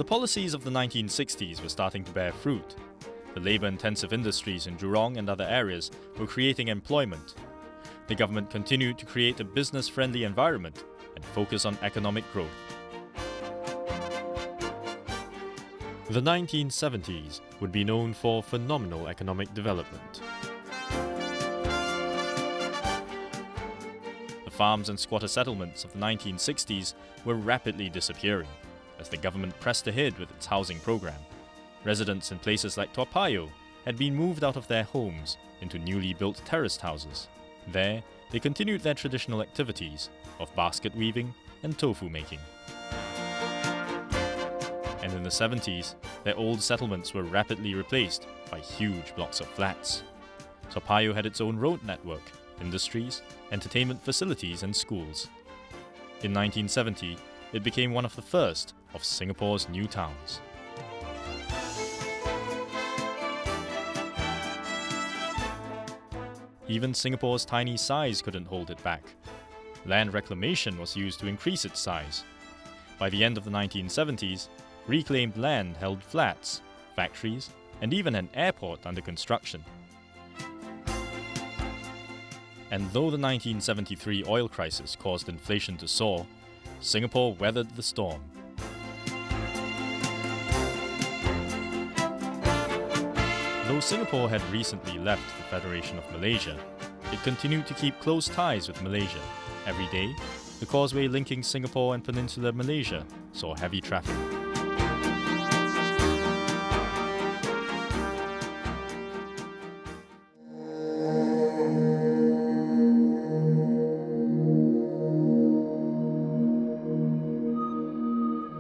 The policies of the 1960s were starting to bear fruit. The labour-intensive industries in Jurong and other areas were creating employment. The government continued to create a business-friendly environment and focus on economic growth. The 1970s would be known for phenomenal economic development. The farms and squatter settlements of the 1960s were rapidly disappearing as the government pressed ahead with its housing program. Residents in places like Toa Payoh had been moved out of their homes into newly built terraced houses. There, they continued their traditional activities of basket weaving and tofu making. And in the 70s, their old settlements were rapidly replaced by huge blocks of flats. Toa Payoh had its own road network, industries, entertainment facilities and schools. In 1970, it became one of the first of Singapore's new towns. Even Singapore's tiny size couldn't hold it back. Land reclamation was used to increase its size. By the end of the 1970s, reclaimed land held flats, factories, and even an airport under construction. And though the 1973 oil crisis caused inflation to soar, Singapore weathered the storm. Though Singapore had recently left the Federation of Malaysia, it continued to keep close ties with Malaysia. Every day, the causeway linking Singapore and Peninsular Malaysia saw heavy traffic.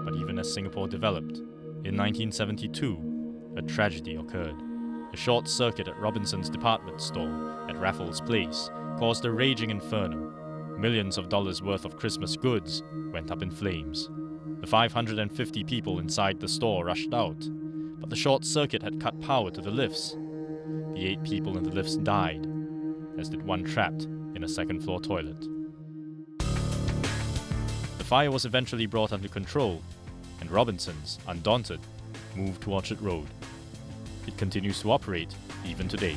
But even as Singapore developed, in 1972, a tragedy occurred. A short circuit at Robinson's department store at Raffles Place caused a raging inferno. Millions of dollars worth of Christmas goods went up in flames. The 550 people inside the store rushed out, but the short circuit had cut power to the lifts. The 8 people in the lifts died, as did one trapped in a second-floor toilet. The fire was eventually brought under control, and Robinson's, undaunted, moved to Orchard Road. It continues to operate even today.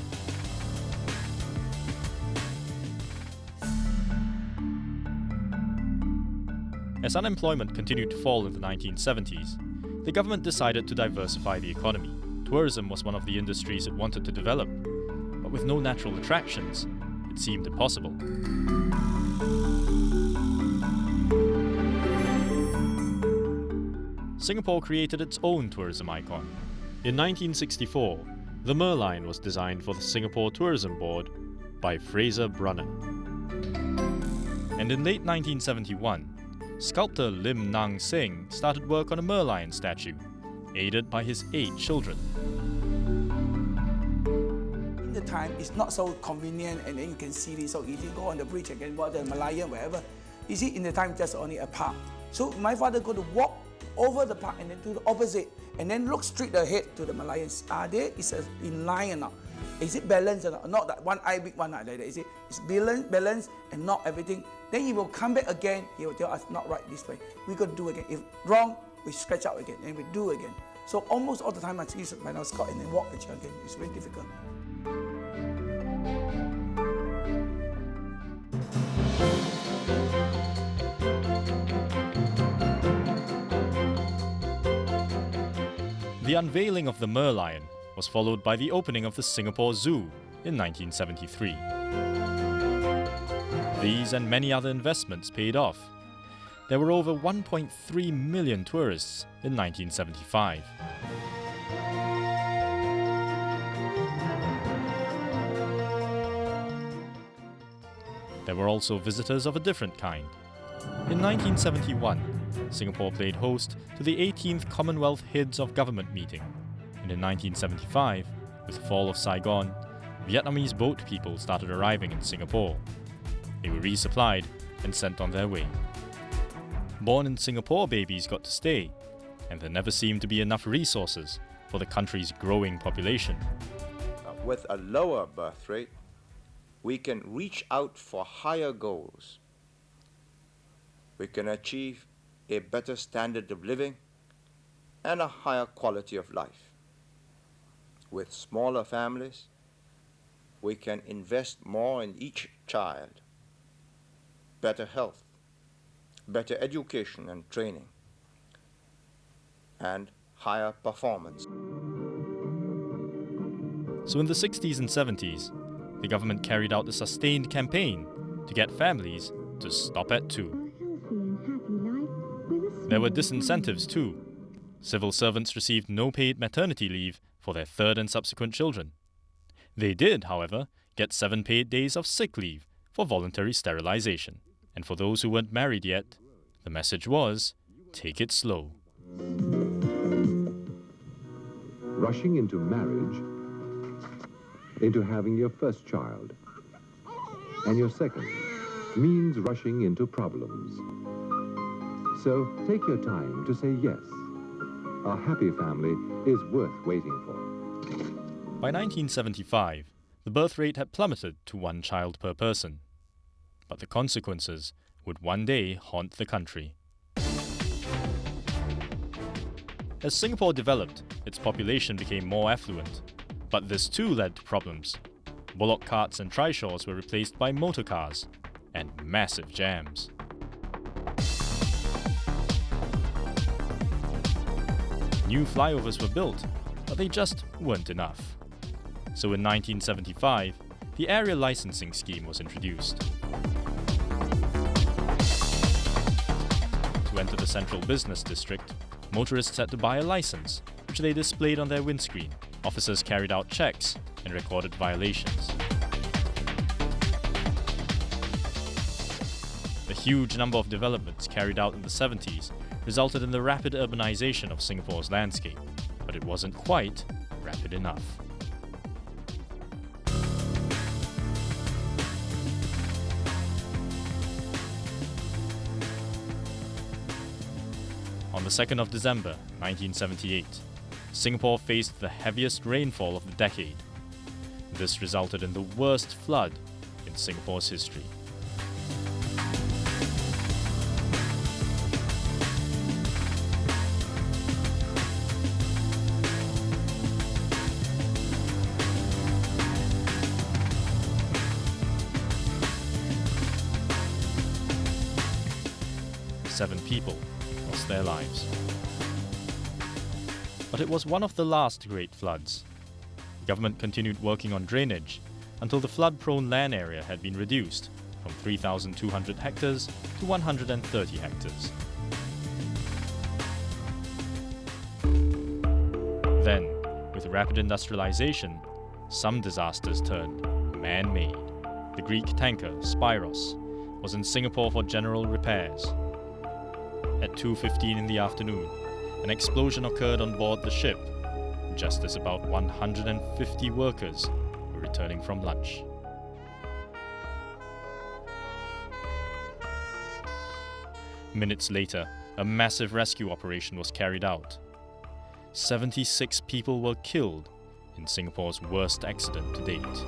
As unemployment continued to fall in the 1970s, the government decided to diversify the economy. Tourism was one of the industries it wanted to develop, but with no natural attractions, it seemed impossible. Singapore created its own tourism icon. In 1964, the Merlion was designed for the Singapore Tourism Board by Fraser Brunnan. And in late 1971, sculptor Lim Nang Seng started work on a Merlion statue, aided by his 8 children. In the time, it's not so convenient, and then you can see it so easy. Go on the bridge again, watch the Merlion, wherever. You see, in the time, just only a park. So my father go to walk over the park and then to the opposite, and then look straight ahead to the Merlions. Are they in line or not? Is it balanced or not? Not that one eye big, one eye like that. Is it? It's balanced and not everything. Then he will come back again. He will tell us not right this way. We got to do again. If wrong, we scratch out again and we do again. So almost all the time I use my Scott and then walk again. It's very difficult. The unveiling of the Merlion was followed by the opening of the Singapore Zoo in 1973. These and many other investments paid off. There were over 1.3 million tourists in 1975. There were also visitors of a different kind. In 1971, Singapore played host to the 18th Commonwealth Heads of Government meeting. And in 1975, with the fall of Saigon, Vietnamese boat people started arriving in Singapore. They were resupplied and sent on their way. Born in Singapore babies got to stay, and there never seemed to be enough resources for the country's growing population. With a lower birth rate, we can reach out for higher goals. We can achieve a better standard of living and a higher quality of life. With smaller families, we can invest more in each child, better health, better education and training, and higher performance. So in the 60s and 70s, the government carried out a sustained campaign to get families to stop at 2. There were disincentives too. Civil servants received no paid maternity leave for their third and subsequent children. They did, however, get 7 paid days of sick leave for voluntary sterilization. And for those who weren't married yet, the message was, take it slow. Rushing into marriage, into having your first child, and your second, means rushing into problems. So take your time to say yes. A happy family is worth waiting for. By 1975, the birth rate had plummeted to 1 child per person. But the consequences would one day haunt the country. As Singapore developed, its population became more affluent. But this too led to problems. Bullock carts and trishaws were replaced by motor cars, and massive jams. New flyovers were built, but they just weren't enough. So in 1975, the area licensing scheme was introduced. To enter the central business district, motorists had to buy a license, which they displayed on their windscreen. Officers carried out checks and recorded violations. The huge number of developments carried out in the 70s resulted in the rapid urbanization of Singapore's landscape, but it wasn't quite rapid enough. On the 2nd of December, 1978, Singapore faced the heaviest rainfall of the decade. This resulted in the worst flood in Singapore's history. Seven people lost their lives. But it was one of the last great floods. The government continued working on drainage until the flood-prone land area had been reduced from 3,200 hectares to 130 hectares. Then, with rapid industrialization, some disasters turned man-made. The Greek tanker Spiros was in Singapore for general repairs. At 2:15 in the afternoon, an explosion occurred on board the ship, just as about 150 workers were returning from lunch. Minutes later, a massive rescue operation was carried out. 76 people were killed in Singapore's worst accident to date.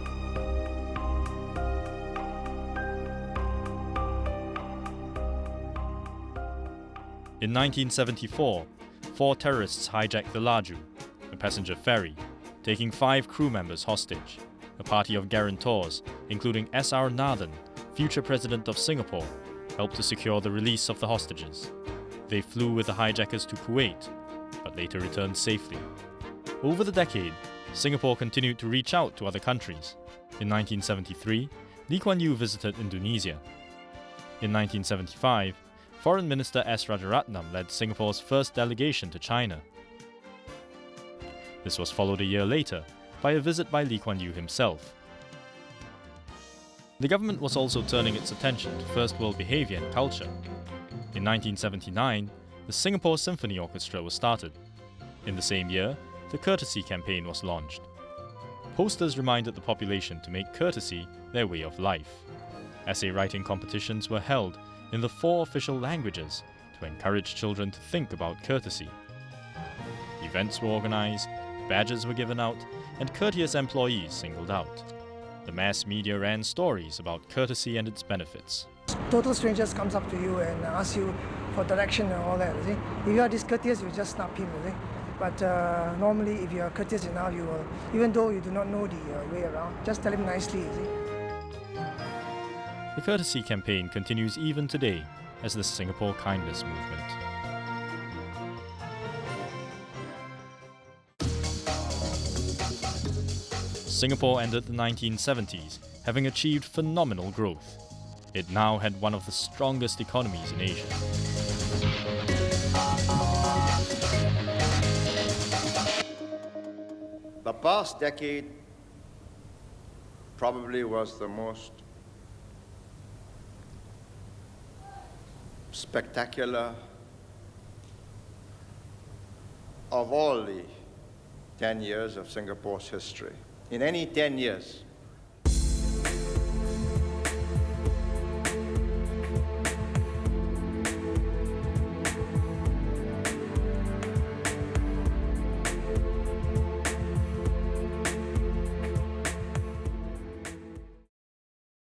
In 1974, 4 terrorists hijacked the Laju, a passenger ferry, taking 5 crew members hostage. A party of guarantors, including S.R. Nathan, future president of Singapore, helped to secure the release of the hostages. They flew with the hijackers to Kuwait, but later returned safely. Over the decade, Singapore continued to reach out to other countries. In 1973, Lee Kuan Yew visited Indonesia. In 1975, Foreign Minister S. Rajaratnam led Singapore's first delegation to China. This was followed a year later by a visit by Lee Kuan Yew himself. The government was also turning its attention to First World behaviour and culture. In 1979, the Singapore Symphony Orchestra was started. In the same year, the Courtesy campaign was launched. Posters reminded the population to make courtesy their way of life. Essay writing competitions were held in the 4 official languages to encourage children to think about courtesy. Events were organized, badges were given out, and courteous employees singled out. The mass media ran stories about courtesy and its benefits. Total strangers comes up to you and asks you for direction and all that, you see. If you are discourteous, you just snap him, you see. But normally, if you are courteous enough, you will, even though you do not know the way around, just tell him nicely, you see. The courtesy campaign continues even today as the Singapore Kindness Movement. Singapore entered the 1970s, having achieved phenomenal growth. It now had one of the strongest economies in Asia. The past decade probably was the most spectacular of all the 10 years of Singapore's history. In any 10 years,